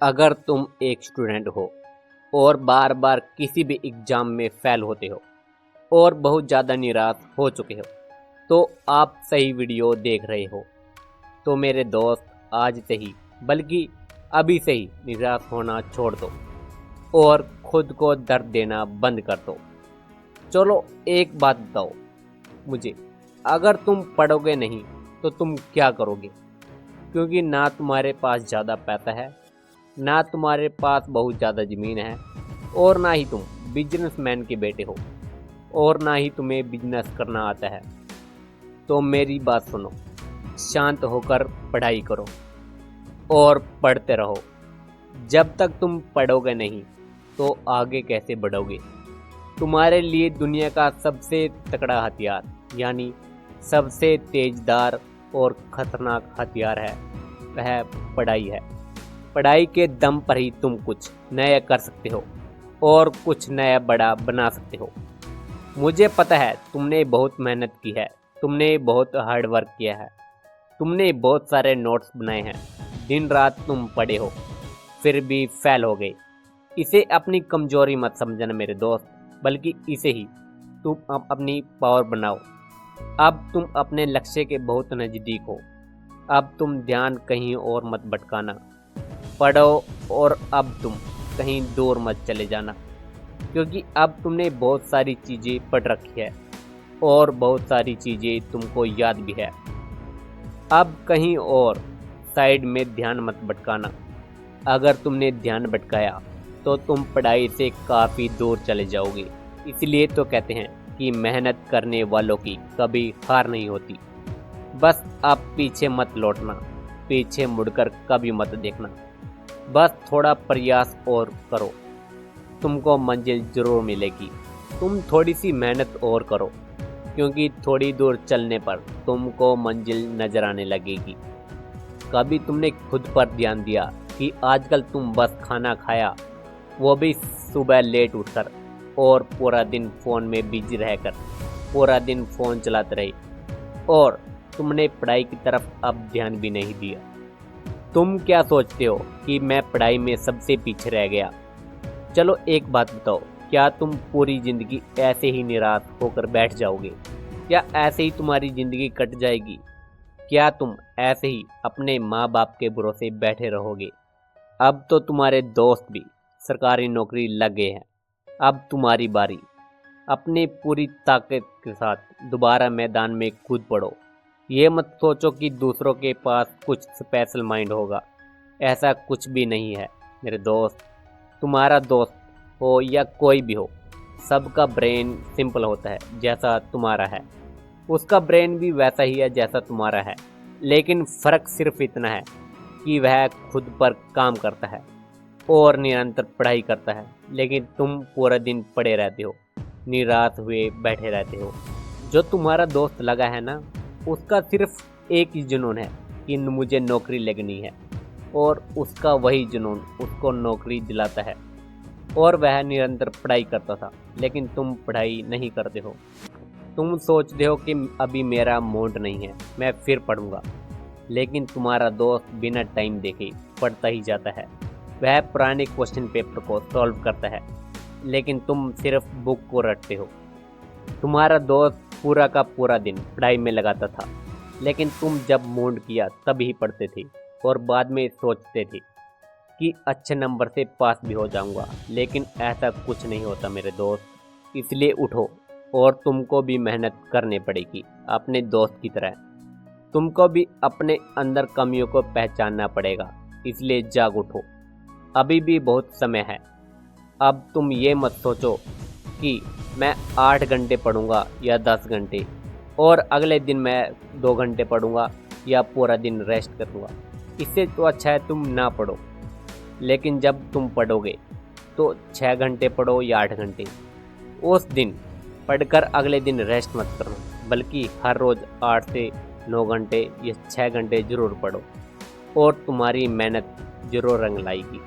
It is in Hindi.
अगर तुम एक स्टूडेंट हो और बार बार किसी भी एग्ज़ाम में फेल होते हो और बहुत ज़्यादा निराश हो चुके हो तो आप सही वीडियो देख रहे हो। तो मेरे दोस्त, आज से ही बल्कि अभी से ही निराश होना छोड़ दो और खुद को दर्द देना बंद कर दो। चलो एक बात बताओ मुझे, अगर तुम पढ़ोगे नहीं तो तुम क्या करोगे? क्योंकि ना तुम्हारे पास ज़्यादा पैसा है, ना तुम्हारे पास बहुत ज़्यादा ज़मीन है, और ना ही तुम बिजनेसमैन के बेटे हो, और ना ही तुम्हें बिजनेस करना आता है। तो मेरी बात सुनो, शांत होकर पढ़ाई करो और पढ़ते रहो। जब तक तुम पढ़ोगे नहीं तो आगे कैसे बढ़ोगे? तुम्हारे लिए दुनिया का सबसे तगड़ा हथियार यानी सबसे तेजदार और खतरनाक हथियार है, वह पढ़ाई है। पढ़ाई के दम पर ही तुम कुछ नया कर सकते हो और कुछ नया बड़ा बना सकते हो। मुझे पता है तुमने बहुत मेहनत की है, तुमने बहुत हार्ड वर्क किया है, तुमने बहुत सारे नोट्स बनाए हैं, दिन रात तुम पढ़े हो, फिर भी फेल हो गए। इसे अपनी कमजोरी मत समझना मेरे दोस्त, बल्कि इसे ही तुम अपनी पावर बनाओ। अब तुम अपने लक्ष्य के बहुत नज़दीक हो। अब तुम ध्यान कहीं और मत भटकाना, पढ़ो, और अब तुम कहीं दूर मत चले जाना, क्योंकि अब तुमने बहुत सारी चीज़ें पढ़ रखी है और बहुत सारी चीज़ें तुमको याद भी है। अब कहीं और साइड में ध्यान मत भटकाना। अगर तुमने ध्यान भटकाया तो तुम पढ़ाई से काफ़ी दूर चले जाओगे। इसलिए तो कहते हैं कि मेहनत करने वालों की कभी हार नहीं होती। बस अब पीछे मत लौटना, पीछे मुड़कर कभी मत देखना। बस थोड़ा प्रयास और करो, तुमको मंजिल जरूर मिलेगी। तुम थोड़ी सी मेहनत और करो, क्योंकि थोड़ी दूर चलने पर तुमको मंजिल नजर आने लगेगी। कभी तुमने खुद पर ध्यान दिया कि आजकल तुम बस खाना खाया, वो भी सुबह लेट उठकर, और पूरा दिन फ़ोन में बिजी रहकर पूरा दिन फ़ोन चलाते रहे, और तुमने पढ़ाई की तरफ अब ध्यान भी नहीं दिया। तुम क्या सोचते हो कि मैं पढ़ाई में सबसे पीछे रह गया? चलो एक बात बताओ, क्या तुम पूरी ज़िंदगी ऐसे ही निराश होकर बैठ जाओगे, या ऐसे ही तुम्हारी ज़िंदगी कट जाएगी? क्या तुम ऐसे ही अपने माँ बाप के भरोसे बैठे रहोगे? अब तो तुम्हारे दोस्त भी सरकारी नौकरी लग गए हैं। अब तुम्हारी बारी। अपनी पूरी ताकत के साथ दोबारा मैदान में कूद पड़ो। ये मत सोचो कि दूसरों के पास कुछ स्पेशल माइंड होगा, ऐसा कुछ भी नहीं है मेरे दोस्त। तुम्हारा दोस्त हो या कोई भी हो, सबका ब्रेन सिंपल होता है जैसा तुम्हारा है, उसका ब्रेन भी वैसा ही है जैसा तुम्हारा है। लेकिन फ़र्क सिर्फ इतना है कि वह खुद पर काम करता है और निरंतर पढ़ाई करता है, लेकिन तुम पूरा दिन पड़े रहते हो, निराश हुए बैठे रहते हो। जो तुम्हारा दोस्त लगा है ना, उसका सिर्फ एक ही जुनून है कि मुझे नौकरी लगनी है, और उसका वही जुनून उसको नौकरी दिलाता है, और वह निरंतर पढ़ाई करता था। लेकिन तुम पढ़ाई नहीं करते हो। तुम सोचते हो कि अभी मेरा मूड नहीं है, मैं फिर पढ़ूंगा। लेकिन तुम्हारा दोस्त बिना टाइम देखे पढ़ता ही जाता है। वह पुराने क्वेश्चन पेपर को सॉल्व करता है, लेकिन तुम सिर्फ बुक को रटते हो। तुम्हारा दोस्त पूरा का पूरा दिन पढ़ाई में लगाता था, लेकिन तुम जब मूड किया तब ही पढ़ते थे, और बाद में सोचते थे कि अच्छे नंबर से पास भी हो जाऊंगा। लेकिन ऐसा कुछ नहीं होता मेरे दोस्त। इसलिए उठो, और तुमको भी मेहनत करनी पड़ेगी अपने दोस्त की तरह। तुमको भी अपने अंदर कमियों को पहचानना पड़ेगा। इसलिए जाग उठो, अभी भी बहुत समय है। अब तुम ये मत सोचो कि मैं 8 घंटे पढ़ूंगा या 10 घंटे, और अगले दिन मैं 2 घंटे पढ़ूंगा या पूरा दिन रेस्ट करूंगा। इससे तो अच्छा है तुम ना पढ़ो। लेकिन जब तुम पढ़ोगे तो 6 घंटे पढ़ो या 8 घंटे। उस दिन पढ़कर अगले दिन रेस्ट मत करना, बल्कि हर रोज़ 8 से 9 घंटे या 6 घंटे ज़रूर पढ़ो, और तुम्हारी मेहनत ज़रूर रंग लाएगी।